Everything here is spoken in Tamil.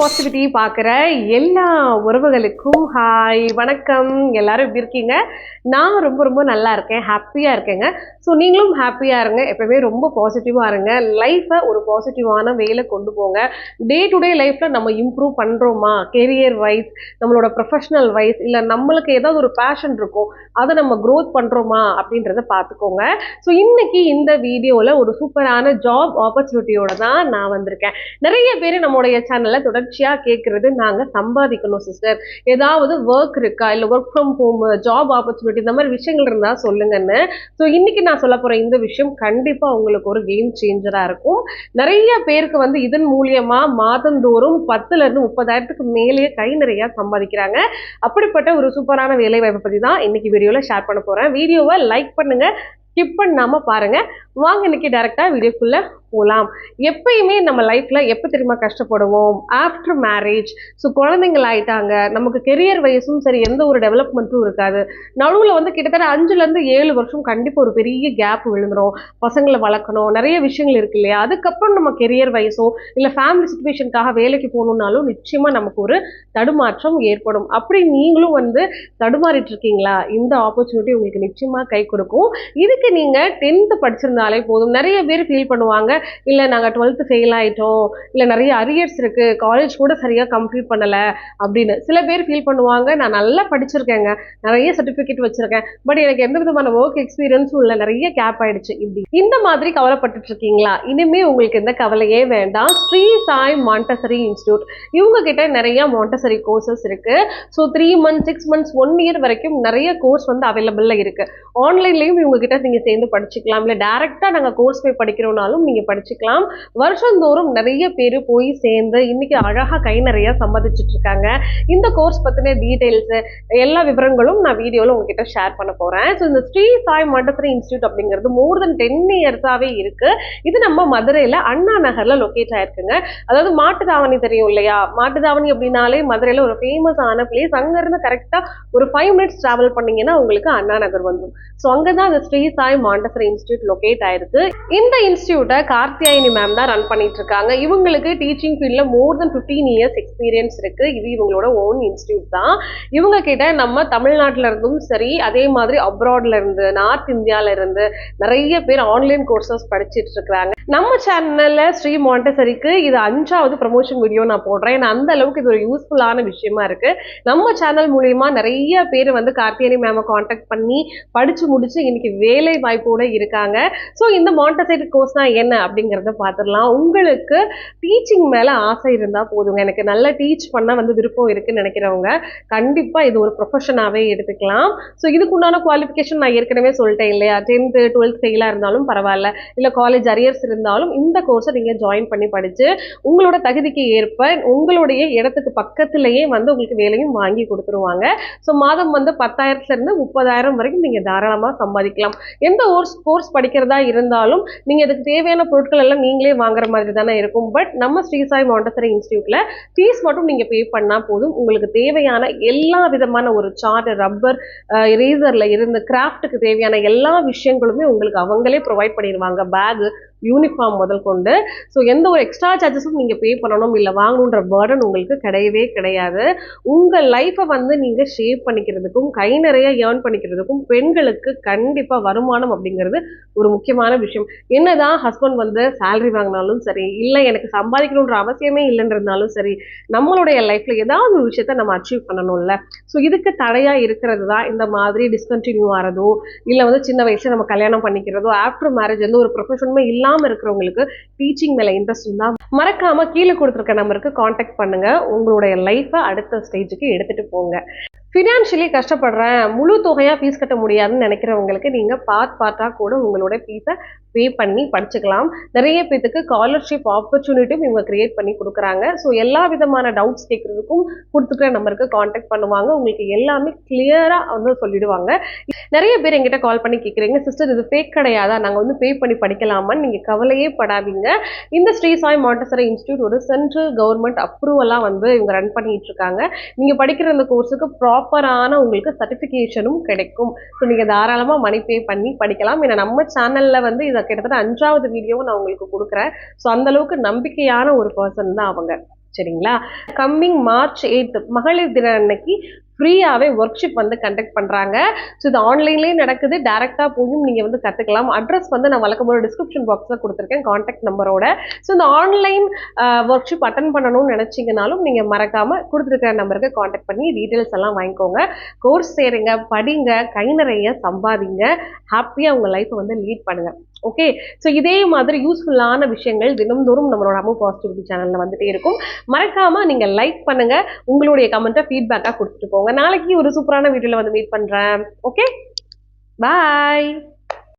பாசிட்டிவிட்டி பார்க்குற எல்லா உறவுகளுக்கும் ஹாய் வணக்கம். எல்லாரும் எப்படி இருக்கீங்க? நான் ரொம்ப ரொம்ப நல்லா இருக்கேன், ஹாப்பியாக இருக்கேங்க. ஸோ நீங்களும் ஹாப்பியாக இருங்க, எப்பவுமே ரொம்ப பாசிட்டிவாக இருங்க. லைஃப்பை ஒரு பாசிட்டிவான வேலை கொண்டு போங்க. டே டு டே லைஃப்பில் நம்ம இம்ப்ரூவ் பண்ணுறோமா, கெரியர் வைஸ், நம்மளோட ப்ரொஃபஷனல் வைஸ், இல்லை நம்மளுக்கு ஏதாவது ஒரு பேஷன் இருக்கும் அதை நம்ம க்ரோத் பண்ணுறோமா அப்படின்றத பார்த்துக்கோங்க. ஸோ இன்னைக்கு இந்த வீடியோவில் ஒரு சூப்பரான ஜாப் ஆப்பர்ச்சுனிட்டியோட தான் நான் வந்திருக்கேன். நிறைய பேர் நம்மளுடைய சேனலில் தொடர்ச்சியாக கேட்குறது, நாங்கள் சம்பாதிக்கணும் சிஸ்டர், ஏதாவது ஒர்க் இருக்கா, இல்லை work from home, job opportunity, இந்த மாதிரி விஷயங்கள் இருந்தால் சொல்லுங்கன்னு. ஸோ இன்னைக்கு நான் சொல்ல போகிற இந்த விஷயம் கண்டிப்பாக உங்களுக்கு ஒரு கேம் சேஞ்சராக இருக்கும். நிறைய பேருக்கு இதன் மூலியமா மாதந்தோறும் 10,000 to 30,000 மேலேயே கை நிறைய சம்பாதிக்கிறாங்க. அப்படிப்பட்ட ஒரு சூப்பரான வேலை வாய்ப்பை பற்றி தான் இன்னைக்கு வீடியோவில் ஷேர் பண்ண போகிறேன். வீடியோவை லைக் பண்ணுங்க, ஸ்கிப் பண்ணாமல் பாருங்க. வாங்க இன்னைக்கு டைரக்டாக வீடியோக்குள்ள போகலாம். எப்பயுமே நம்ம லைஃப்ல எப்போ தெரியுமா கஷ்டப்படுவோம்? After marriage. ஸோ குழந்தைங்கள் ஆயிட்டாங்க, நமக்கு கெரியர் வயசும் சரி, எந்த ஒரு டெவலப்மெண்ட்டும் இருக்காது. நடுவில் கிட்டத்தட்ட 5 to 7 வருஷம் கண்டிப்பாக ஒரு பெரிய கேப் விழுந்துடும். பசங்களை வளர்க்கணும், நிறைய விஷயங்கள் இருக்கு இல்லையா? அதுக்கப்புறம் நம்ம கெரியர் வயசோ இல்லை ஃபேமிலி சுச்சுவேஷனுக்காக வேலைக்கு போகணுன்னாலும் நிச்சயமாக நமக்கு ஒரு தடுமாற்றம் ஏற்படும். அப்படி நீங்களும் தடுமாறிட்டு இருக்கீங்களா? இந்த ஆப்பர்ச்சுனிட்டி உங்களுக்கு நிச்சயமாக கை கொடுக்கும். இதுக்கு நீங்கள் 10th படிச்சிருந்தாலே போதும். நிறைய பேர் ஃபீல் பண்ணுவாங்க, இல்லை நாங்கள் 12th ஃபெயில் ஆகிட்டோம், இல்லை நிறைய அரியர்ஸ் இருக்குது, காலேஜ் கூட சரியாக கம்ப்ளீட் பண்ணலை அப்படின்னு. சில பேர் ஃபீல் பண்ணுவாங்க, நான் நல்லா படிச்சிருக்கேங்க, நிறைய சர்டிஃபிகேட் வச்சுருக்கேன், பட் எனக்கு எந்த விதமான ஒர்க் எக்ஸ்பீரியன்ஸும் இல்லை, நிறைய கேப் ஆகிடுச்சு. இப்படி இந்த மாதிரி கவலைப்பட்டுட்டு இருக்கீங்களா? இனிமேல் உங்களுக்கு எந்த கவலையே வேண்டாம். ஸ்ரீ சாய் மாண்டசரி இன்ஸ்டியூட், இவங்க கிட்ட நிறைய மாண்டசரி கோர்சஸ் இருக்குது. ஸோ 3 months 6 months 1 year வரைக்கும் நிறைய கோர்ஸ் அவைலபிளில் இருக்குது. ஆன்லைன்லேயும் இவங்க கிட்ட நீங்கள் சேர்ந்து படிச்சுக்கலாம், இல்லை டேரெக்டாக நாங்கள் கோர்ஸ் போய் படிக்கிறோம்னாலும் நீங்கள் படிச்சுக்கலாம். வருஷந்தோறும் நிறைய பேர் போய் சேர்ந்து இன்னைக்கு அழகாக கை நிறைய சம்பாதிச்சுட்டு இருக்காங்க. இந்த கோர்ஸ் பற்றின டீட்டெயில்ஸு எல்லா விவரங்களும் நான் வீடியோவில் உங்ககிட்ட ஷேர் பண்ண போகிறேன். ஸோ இந்த ஸ்ரீ சாய் மாண்டசரி இன்ஸ்டியூட் அப்படிங்கிறது மோர் தென் 10 years-ஆவே இருக்குது. இது நம்ம மதுரையில் அண்ணா நகரில் லொக்கேட் ஆயிருக்குங்க. அதாவது மாட்டுத்தாவணி தெரியும் இல்லையா? மாட்டுத்தாவணி அப்படின்னாலே மதுரையில் ஒரு ஃபேமஸான பிளேஸ். அங்கேருந்து கரெக்டாக ஒரு 5 minutes ட்ராவல் பண்ணீங்கன்னா உங்களுக்கு அண்ணா நகர் வந்துடும். ஸோ அங்கே தான் இந்த Sri Sai Montessori institute locate ஆயிருக்கு. இந்த இன்ஸ்டியூட்டை கார்த்தியாயினி மேம் தான் ரன் பண்ணிட்டு இருக்காங்க. இவங்களுக்கு டீச்சிங் ஃபீல்டில் மோர் தென் 15 years எக்ஸ்பீரியன்ஸ் இருக்கு. இது இவங்களோட ஓன் இன்ஸ்டியூட் தான். இவங்க கிட்ட நம்ம தமிழ்நாட்டில இருந்தும் சரி, அதே மாதிரி அப்ராட்ல இருந்து, நார்த் இந்தியால இருந்து நிறைய பேர் ஆன்லைன் கோர்சஸ் படிச்சுட்டு இருக்கிறாங்க. நம்ம சேனல்ல ஸ்ரீ மாண்டசரிக்கு இது 5வது ப்ரமோஷன் வீடியோ நான் போடுறேன். ஏன்னா அந்த அளவுக்கு இது ஒரு யூஸ்ஃபுல்லான விஷயமா இருக்கு. நம்ம சேனல் மூலியமா நிறைய பேர் கார்த்தியாயினி மேமை கான்டாக்ட் பண்ணி படிச்சு முடிச்சு இன்னைக்கு வேலை வாய்ப்போட இருக்காங்க. ஸோ இந்த மாண்டசரி கோர்ஸ்னா என்ன அப்படிங்கிறத பார்த்துடலாம். உங்களுக்கு டீச்சிங் மேலே ஆசை இருந்தால் போதுங்க, எனக்கு நல்லா டீச் பண்ண விருப்பம் இருக்குன்னு நினைக்கிறவங்க கண்டிப்பாக இது ஒரு ப்ரொஃபஷனாகவே எடுத்துக்கலாம். ஸோ இதுக்குண்டான குவாலிஃபிகேஷன் நான் ஏற்கனவே சொல்லிட்டேன் இல்லையா? 10th 12th ஃபெயிலாக இருந்தாலும் பரவாயில்ல, இல்லை காலேஜ் அரியர்ஸ் இருந்தாலும் இந்த கோர்ஸை நீங்கள் ஜாயின் பண்ணி படித்து உங்களோட தகுதிக்கு ஏற்ப உங்களுடைய இடத்துக்கு பக்கத்துலேயே உங்களுக்கு வேலையும் வாங்கி கொடுத்துருவாங்க. ஸோ மாதம் 10,000-லேருந்து 30,000 வரைக்கும் நீங்கள் தாராளமாக சம்பாதிக்கலாம். எந்த கோர்ஸ் படிக்கிறதா இருந்தாலும் நீங்கள் இதுக்கு தேவையான பொருட்கள் எல்லாம் நீங்களே வாங்குற மாதிரி தானே இருக்கும். பட் நம்ம ஸ்ரீ சாய் மாண்டசரி இன்ஸ்டியூட்ல ஃபீஸ் மட்டும் நீங்க பே பண்ணா போதும். உங்களுக்கு தேவையான எல்லா விதமான ஒரு சார்ட், ரப்பர், இரேசர்ல இருந்து கிராஃப்ட்டுக்கு தேவையான எல்லா விஷயங்களுமே உங்களுக்கு அவங்களே ப்ரொவைட் பண்ணிடுவாங்க. பேக், யூனிஃபார்ம் முதல் கொண்டு. ஸோ எந்த ஒரு எக்ஸ்ட்ரா சார்ஜஸும் நீங்கள் பே பண்ணணும் இல்லை வாங்கணுன்ற பேர்டன் உங்களுக்கு கிடையவே கிடையாது. உங்கள் லைஃப்பை நீங்கள் ஷேப் பண்ணிக்கிறதுக்கும் கை நிறைய ஏர்ன் பண்ணிக்கிறதுக்கும் பெண்களுக்கு கண்டிப்பாக வருமானம் அப்படிங்கிறது ஒரு முக்கியமான விஷயம். என்னதான் ஹஸ்பண்ட் சேலரி வாங்கினாலும் சரி, இல்லை எனக்கு சம்பாதிக்கணுன்ற அவசியமே இல்லைன்றதுனாலும் சரி, நம்மளுடைய லைஃப்ல ஏதாவது ஒரு விஷயத்த நம்ம அச்சீவ் பண்ணணும்ல. ஸோ இதுக்கு தடையா இருக்கிறது தான் இந்த மாதிரி டிஸ்கண்டினியூ ஆகிறதோ, இல்லை சின்ன வயசுல நம்ம கல்யாணம் பண்ணிக்கிறதோ, ஆஃப்டர் மேரேஜ் ஒரு ப்ரொஃபஷனுமே இல்லாமல் இருக்கிறவங்களுக்கு டீச்சிங் மேல இன்ட்ரெஸ்ட் இருந்தா மறக்காம கீழே கொடுத்துருக்க நம்பருக்கு கான்டாக்ட் பண்ணுங்க. உங்களுடைய லைஃபை அடுத்த ஸ்டேஜுக்கு எடுத்துட்டு போங்க. ஃபினான்ஷியலி கஷ்டப்படுறேன், முழு தொகையாக ஃபீஸ் கட்ட முடியாதுன்னு நினைக்கிறவங்களுக்கு நீங்கள் பார்ட்டாக கூட உங்களோட ஃபீஸை பே பண்ணி படிச்சுக்கலாம். நிறைய பேத்துக்கு ஸ்காலர்ஷிப் ஆப்பர்ச்சுனிட்டியும் இவங்க கிரியேட் பண்ணி கொடுக்குறாங்க. ஸோ எல்லா விதமான டவுட்ஸ் கேட்குறதுக்கும் கொடுத்துக்கிற நம்பருக்கு கான்டாக்ட் பண்ணுவாங்க. உங்களுக்கு எல்லாமே கிளியராக சொல்லிடுவாங்க. நிறைய பேர் எங்கிட்ட கால் பண்ணி கேட்குறீங்க, சிஸ்டர் இது ஃபேக் கிடையாதா, நாங்கள் பே பண்ணி படிக்கலாமான்னு. நீங்கள் கவலையே படாதீங்க. இந்த ஸ்ரீ சாய் மாண்டசரி இன்ஸ்டியூட் ஒரு சென்ட்ரல் கவர்மெண்ட் அப்ரூவலாக இவங்க ரன் பண்ணிட்டு இருக்காங்க. நீங்கள் படிக்கிற இந்த கோர்ஸுக்கு ப்ராப்பரான உங்களுக்கு சர்டிஃபிகேஷனும் கிடைக்கும். ஸோ நீங்கள் தாராளமாக மணி பே பண்ணி படிக்கலாம். ஏன்னா நம்ம சேனலில் இதை கிட்டத்தட்ட 5வது வீடியோவும் நான் உங்களுக்கு கொடுக்குறேன். ஸோ அந்த அளவுக்கு நம்பிக்கையான ஒரு பர்சன் தான் அவங்க. சரிங்களா? கம்மிங் March 8 மகளிர் தின அன்னைக்கு ஃப்ரீயாவே ஒர்க் ஷிப் வந்து கண்டக்ட் பண்றாங்க. ஸோ இது ஆன்லைன்லயே நடக்குது. டைரக்டா போயும் நீங்க வந்து கத்துக்கலாம். அட்ரஸ் வந்து நான் வழக்கம் போல டிஸ்கிரிப்ஷன் பாக்ஸ்ல கொடுத்துருக்கேன் கான்டாக்ட் நம்பரோட. ஸோ இந்த ஆன்லைன் ஒர்க் ஷிப் அட்டன் பண்ணணும்னு நினைச்சீங்கனாலும் நீங்க மறக்காம கொடுத்துருக்கிற நம்பருக்கு கான்டாக்ட் பண்ணி டீட்டெயில்ஸ் எல்லாம் வாங்கிக்கோங்க. கோர்ஸ் சேருங்க, படிங்க, கை நிறைய சம்பாதிங்க, ஹாப்பியா உங்க லைஃப்பை வந்து லீட் பண்ணுங்க. ஓகே, ஸோ இதே மாதிரி யூஸ்ஃபுல்லான விஷயங்கள் தினம்தோறும் நம்மளோட அம்மு பாசிட்டிவிட்டி சேனல்ல வந்துட்டே இருக்கும். மறக்காம நீங்க லைக் பண்ணுங்க, உங்களுடைய கமெண்ட்டை ஃபீட்பேக்கா கொடுத்துட்டு போங்க. நாளைக்கு ஒரு சூப்பரான வீடியோல வந்து மீட் பண்றேன். ஓகே, பாய்.